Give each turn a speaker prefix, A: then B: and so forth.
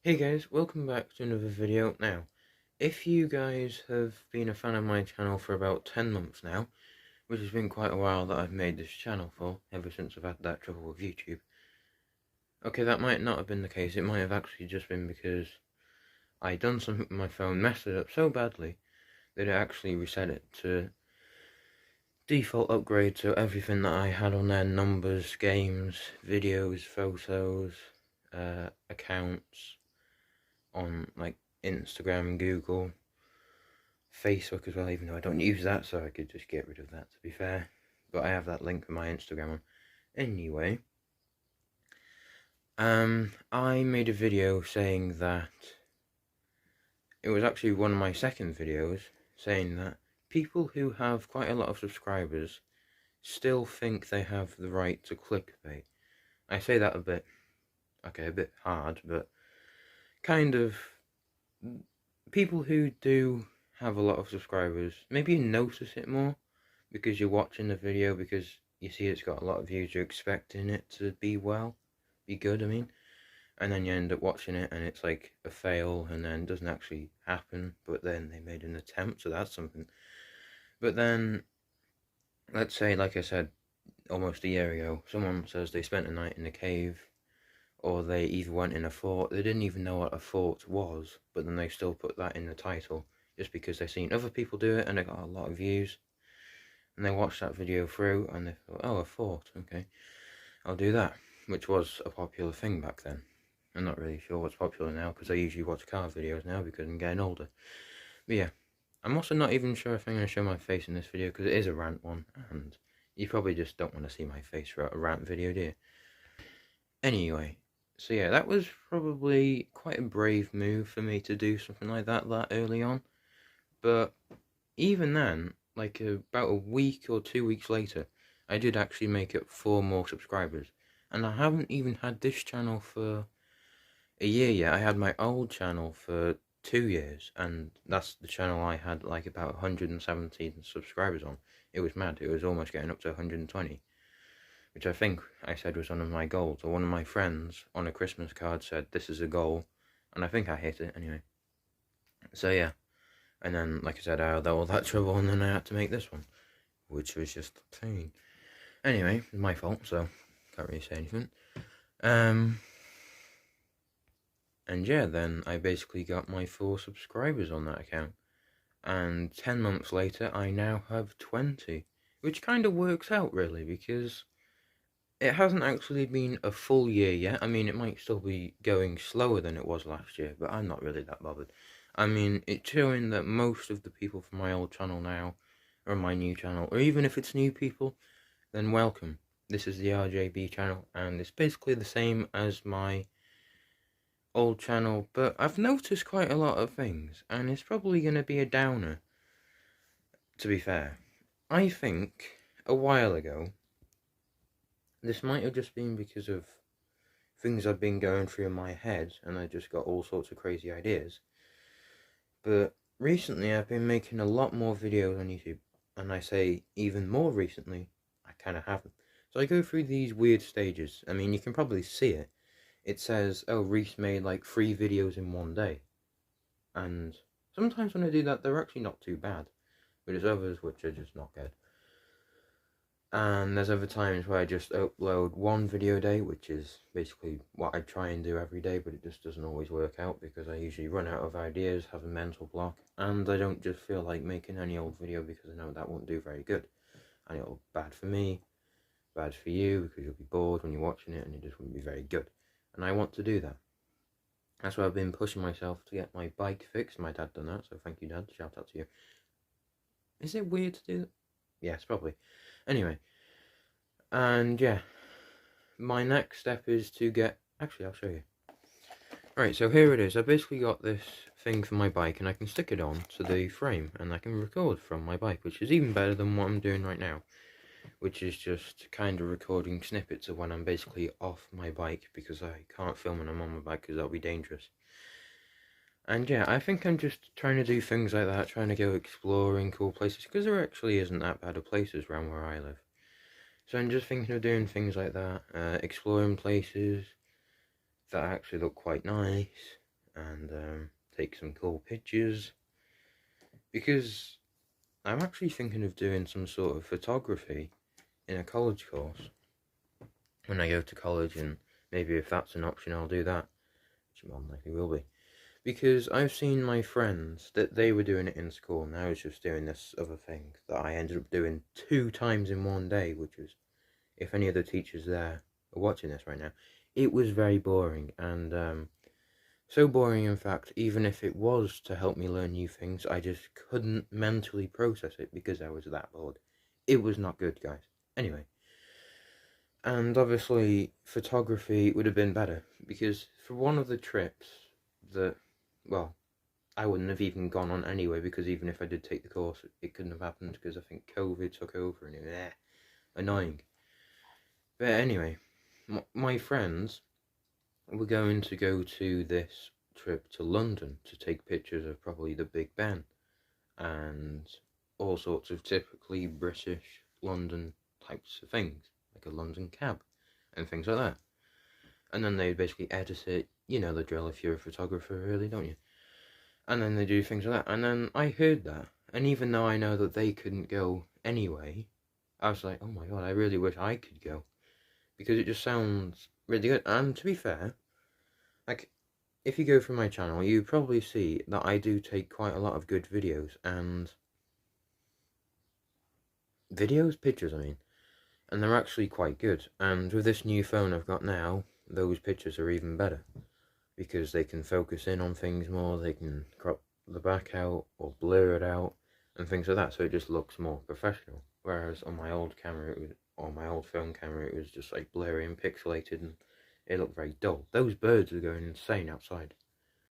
A: Hey guys, welcome back to another video. Now, if you guys have been a fan of my channel for about 10 months now, which has been quite a while that I've made this channel for, ever since I've had that trouble with YouTube. Okay, that might not have been the case, it might have actually just been because I done something with my phone, messed it up so badly that it actually reset it to default upgrade to everything that I had on there, numbers, games, videos, photos, accounts on like Instagram, Google, Facebook as well, even though I don't use that, so I could just get rid of that, to be fair. But I have that link with my Instagram on. Anyway, I made a video saying that, it was actually one of my second videos, saying that people who have quite a lot of subscribers still think they have the right to clickbait. I say that a bit hard, but kind of, people who do have a lot of subscribers, maybe you notice it more because you're watching the video, because you see it's got a lot of views, you're expecting it to be good, and then you end up watching it and it's like a fail and then it doesn't actually happen, but then they made an attempt, so that's something. But then, let's say, like I said, almost a year ago, someone says they spent a night in a cave, or they either went in a fort, they didn't even know what a fort was, but then they still put that in the title, just because they've seen other people do it and they got a lot of views. And they watched that video through and they thought, oh, a fort, okay, I'll do that, which was a popular thing back then. I'm not really sure what's popular now, because I usually watch car videos now because I'm getting older. But yeah, I'm also not even sure if I'm going to show my face in this video, because it is a rant one, and you probably just don't want to see my face for a rant video, do you? Anyway, so yeah, that was probably quite a brave move for me to do something like that early on. But even then, like about a week or 2 weeks later, I did actually make up 4 more subscribers. And I haven't even had this channel for a year yet. I had my old channel for 2 years, and that's the channel I had like about 117 subscribers on. It was mad. It was almost getting up to 120, which I think I said was one of my goals, or one of my friends on a Christmas card said this is a goal, and I think I hit it anyway. So yeah, and then like I said, I had all that trouble, and then I had to make this one, which was just pain. Anyway, it's my fault, so can't really say anything. And yeah, then I basically got my 4 subscribers on that account, and 10 months later I now have 20, which kind of works out really, because it hasn't actually been a full year yet. I mean, it might still be going slower than it was last year, but I'm not really that bothered. I mean, it's showing that most of the people from my old channel now are on my new channel, or even if it's new people, then welcome. This is the RJB channel, and it's basically the same as my old channel, but I've noticed quite a lot of things, and it's probably going to be a downer, to be fair. I think a while ago, this might have just been because of things I've been going through in my head, and I just got all sorts of crazy ideas. But recently I've been making a lot more videos on YouTube, and I say even more recently, I kind of haven't. So I go through these weird stages. I mean, you can probably see it. It says, oh, Reese made like 3 videos in one day. And sometimes when I do that, they're actually not too bad. But there's others which are just not good. And there's other times where I just upload 1 video a day, which is basically what I try and do every day, but it just doesn't always work out because I usually run out of ideas, have a mental block, and I don't just feel like making any old video because I know that won't do very good. And it'll be bad for me, bad for you, because you'll be bored when you're watching it and it just wouldn't be very good. And I want to do that. That's why I've been pushing myself to get my bike fixed. My dad done that, so thank you, Dad. Shout out to you. Is it weird to do that? Yes, probably. Anyway, and yeah, my next step is to get, actually I'll show you. Right, so here it is. I basically got this thing for my bike, and I can stick it on to the frame, and I can record from my bike, which is even better than what I'm doing right now, which is just kind of recording snippets of when I'm basically off my bike, because I can't film when I'm on my bike because that'll be dangerous. And yeah, I think I'm just trying to do things like that, trying to go exploring cool places, because there actually isn't that bad of places around where I live. So I'm just thinking of doing things like that, exploring places that actually look quite nice, and take some cool pictures, because I'm actually thinking of doing some sort of photography in a college course when I go to college, and maybe if that's an option I'll do that, which more than likely will be. Because I've seen my friends that they were doing it in school, and I was just doing this other thing that I ended up doing 2 times in one day, which was, if any of the teachers there are watching this right now, it was very boring, and so boring in fact, even if it was to help me learn new things, I just couldn't mentally process it because I was that bored. It was not good, guys. Anyway, and obviously photography would have been better, because for one of the trips that, well, I wouldn't have even gone on anyway, because even if I did take the course, it couldn't have happened because I think COVID took over and it was annoying. But anyway, my friends were going to go to this trip to London to take pictures of probably the Big Ben and all sorts of typically British London types of things, like a London cab and things like that. And then they basically edit it, you know the drill if you're a photographer, really, don't you? And then they do things like that. And then I heard that, and even though I know that they couldn't go anyway, I was like, oh my god, I really wish I could go, because it just sounds really good. And to be fair, like, if you go through my channel, you probably see that I do take quite a lot of good videos, pictures, I mean, and they're actually quite good. And with this new phone I've got now, those pictures are even better, because they can focus in on things more, they can crop the back out or blur it out and things like that, so it just looks more professional. Whereas on my old camera, on my old phone camera, it was just like blurry and pixelated, and it looked very dull. Those birds are going insane outside.